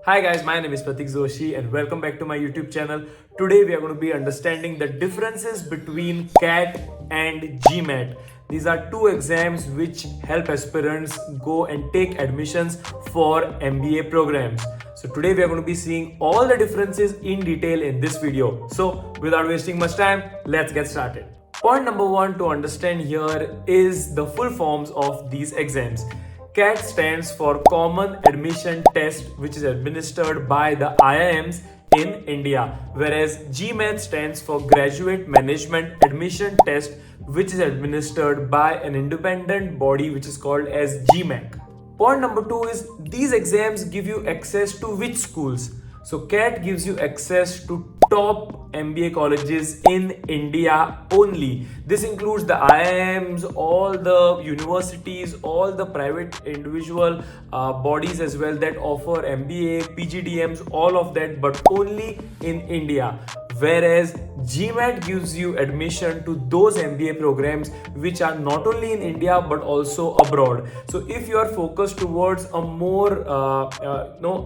Hi guys, my name is Pratik Joshi and welcome back to my YouTube channel. Today we are going to be understanding the differences between CAT and GMAT. These are two exams which help aspirants go and take admissions for MBA programs. So today we are going to be seeing all the differences in detail in this video. So without wasting much time, let's get started. Point number one to understand here is the full forms of these exams. CAT stands for Common Admission Test, which is administered by the IIMs in India, whereas GMAT stands for Graduate Management Admission Test, which is administered by an independent body which is called as GMAC. Point number two is these exams give you access to which schools? So CAT gives you access to top MBA colleges in India only. This includes the IIMs, all the universities, all the private individual bodies as well that offer MBA, PGDMs, all of that, but only in India. Whereas GMAT gives you admission to those MBA programs which are not only in India but also abroad. So if you are focused towards a more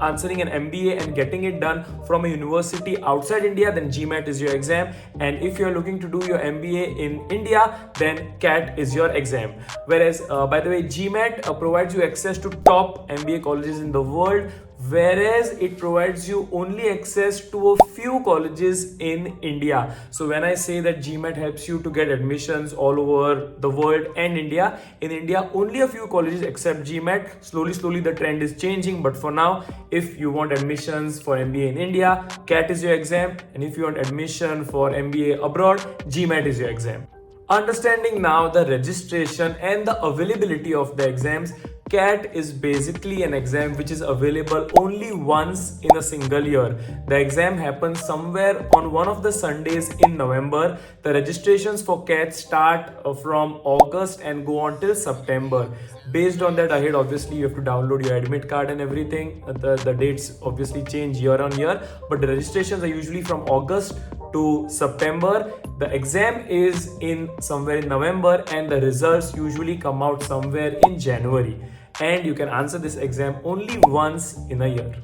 answering an MBA and getting it done from a university outside India, then GMAT is your exam. And if you are looking to do your MBA in India, then CAT is your exam. Whereas by the way, GMAT provides you access to top MBA colleges in the world, whereas it provides you only access to a few colleges in India. So when I say that GMAT helps you to get admissions all over the world and India, in India only a few colleges accept GMAT. Slowly the trend is changing, but for now, if you want admissions for MBA in India, CAT is your exam, and if you want admission for MBA abroad, GMAT is your exam. Understanding now the registration and the availability of the exams, CAT is basically an exam which is available only once in a single year. The exam happens somewhere on one of the Sundays in November. The registrations for CAT start from August and go on till September. Based on that ahead, obviously you have to download your admit card and everything. The dates obviously change year on year, but the registrations are usually from August to September. The exam is in somewhere in November and the results usually come out somewhere in January. And you can answer this exam only once in a year.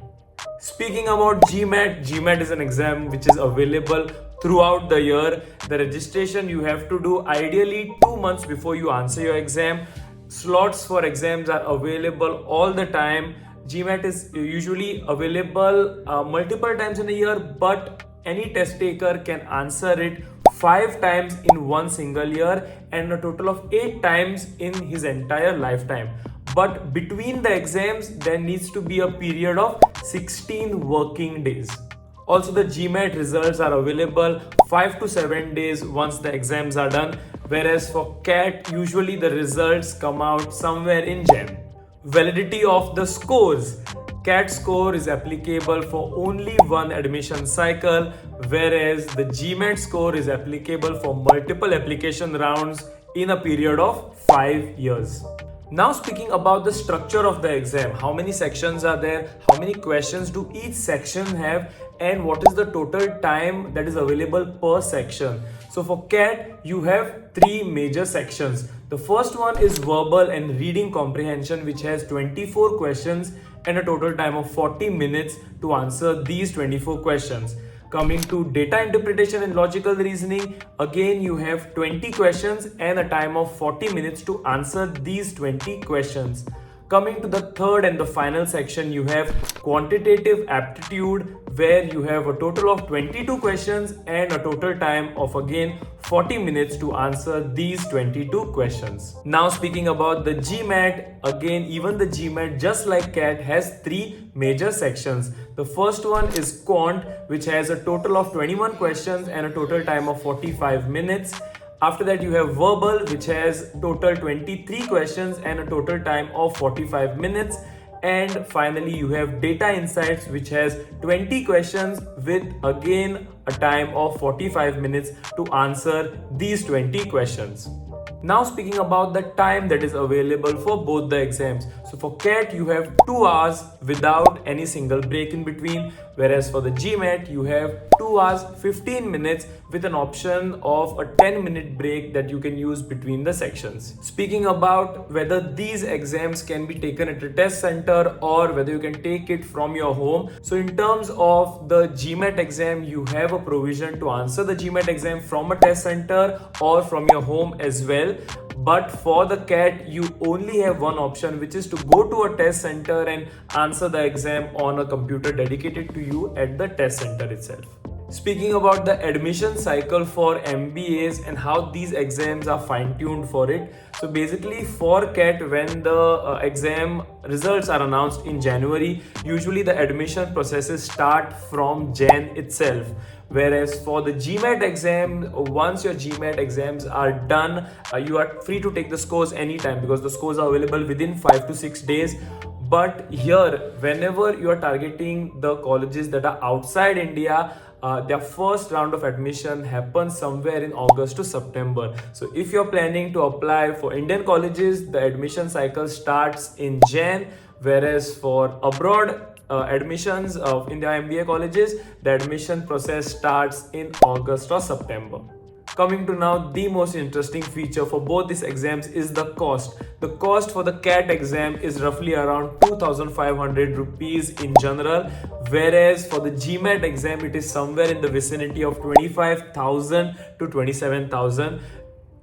Speaking about GMAT, GMAT is an exam which is available throughout the year. The registration you have to do ideally 2 months before you answer your exam. Slots for exams are available all the time. GMAT is usually available multiple times in a year, but any test taker can answer it 5 times in one single year and a total of 8 times in his entire lifetime. But between the exams, there needs to be a period of 16 working days. Also, the GMAT results are available 5 to 7 days once the exams are done, whereas for CAT, usually the results come out somewhere in Jan. Validity of the scores. CAT score is applicable for only one admission cycle, whereas the GMAT score is applicable for multiple application rounds in a period of 5 years. Now speaking about the structure of the exam, how many sections are there, how many questions do each section have, and what is the total time that is available per section. So for CAT, you have 3 major sections. The first one is verbal and reading comprehension, which has 24 questions and a total time of 40 minutes to answer these 24 questions. Coming to data interpretation and logical reasoning, again you have 20 questions and a time of 40 minutes to answer these 20 questions. Coming to the third and the final section, you have quantitative aptitude, where you have a total of 22 questions and a total time of again 40 minutes to answer these 22 questions. Now speaking about the GMAT, again even the GMAT just like CAT has 3 major sections. The first one is quant, which has a total of 21 questions and a total time of 45 minutes. After that, you have verbal, which has total 23 questions and a total time of 45 minutes. And finally, you have data insights, which has 20 questions with again a time of 45 minutes to answer these 20 questions. Now speaking about the time that is available for both the exams. So for CAT, you have 2 hours without any single break in between, whereas for the GMAT, you have 2 hours 15 minutes with an option of a 10-minute break that you can use between the sections. Speaking about whether these exams can be taken at a test center or whether you can take it from your home. So in terms of the GMAT exam, you have a provision to answer the GMAT exam from a test center or from your home as well. But for the CAT, you only have one option, which is to go to a test center and answer the exam on a computer dedicated to you at the test center itself. Speaking about the admission cycle for MBAs and how these exams are fine-tuned for it. So basically for CAT, when the exam results are announced in January, usually the admission processes start from Jan itself. Whereas for the GMAT exam, once your GMAT exams are done, you are free to take the scores anytime because the scores are available within 5 to 6 days. But here, whenever you are targeting the colleges that are outside India, their first round of admission happens somewhere in August to September. So if you're planning to apply for Indian colleges, the admission cycle starts in Jan, whereas for abroad admissions in the MBA colleges, the admission process starts in August or September. Coming to now the most interesting feature for both these exams is the cost. The cost for the CAT exam is roughly around 2,500 rupees in general, whereas for the GMAT exam it is somewhere in the vicinity of 25,000 to 27,000.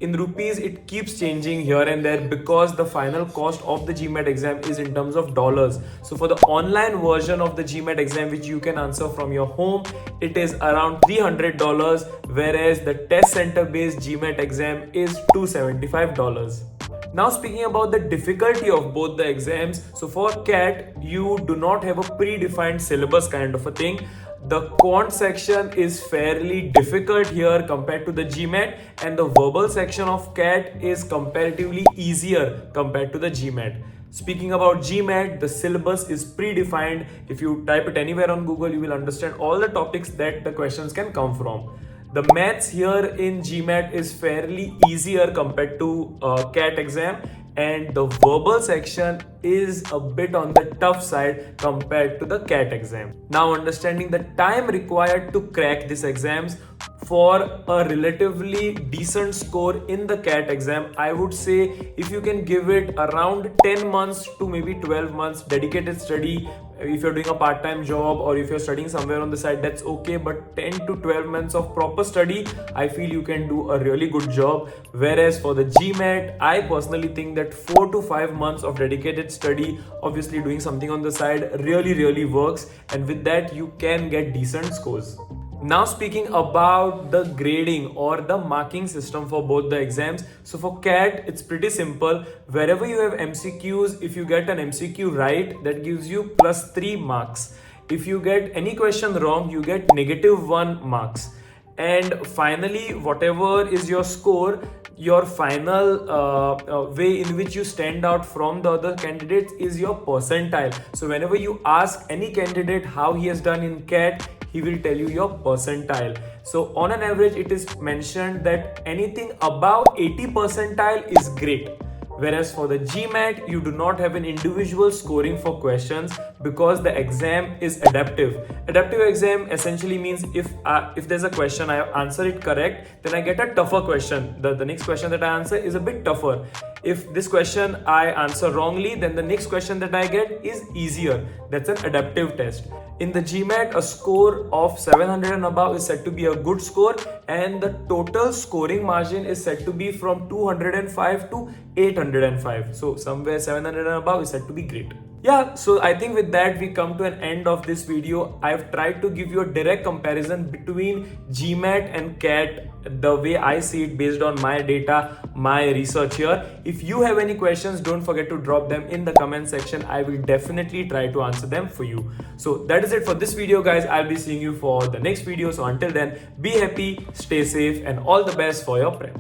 In rupees, it keeps changing here and there because the final cost of the GMAT exam is in terms of dollars. So for the online version of the GMAT exam, which you can answer from your home, it is around $300, whereas the test center based GMAT exam is $275. Now speaking about the difficulty of both the exams, so for CAT, you do not have a predefined syllabus kind of a thing. The quant section is fairly difficult here compared to the GMAT, and the verbal section of CAT is comparatively easier compared to the GMAT. Speaking about GMAT, the syllabus is predefined. If you type it anywhere on Google, you will understand all the topics that the questions can come from. The maths here in GMAT is fairly easier compared to CAT exam, and the verbal section is a bit on the tough side compared to the CAT exam. Now understanding the time required to crack these exams, for a relatively decent score in the CAT exam, I would say if you can give it around 10 months to maybe 12 months dedicated study, if you're doing a part-time job or if you're studying somewhere on the side, that's okay, but 10 to 12 months of proper study, I feel you can do a really good job. Whereas for the GMAT, I personally think that 4 to 5 months of dedicated study, obviously doing something on the side, really works, and with that you can get decent scores. Now speaking about the grading or the marking system for both the exams. So for CAT, it's pretty simple. Wherever you have MCQs, if you get an MCQ right, that gives you +3 marks. If you get any question wrong, you get -1 marks. And finally, whatever is your score, your final way in which you stand out from the other candidates is your percentile. So whenever you ask any candidate how he has done in CAT, he will tell you your percentile. So on an average, it is mentioned that anything above 80 percentile is great. Whereas for the GMAT, you do not have an individual scoring for questions because the exam is adaptive. Adaptive exam essentially means if there's a question, I answer it correct, then I get a tougher question. The next question that I answer is a bit tougher. If this question I answer wrongly, then the next question that I get is easier. That's an adaptive test. In the GMAT, a score of 700 and above is said to be a good score, and the total scoring margin is said to be from 205 to 805. So somewhere 700 and above is said to be great. Yeah, so I think with that we come to an end of this video. I've tried to give you a direct comparison between GMAT and CAT the way I see it based on my data, my research here. If you have any questions, don't forget to drop them in the comment section. I will definitely try to answer them for you. So that is it for this video, guys. I'll be seeing you for the next video. So until then, be happy, stay safe, and all the best for your prep.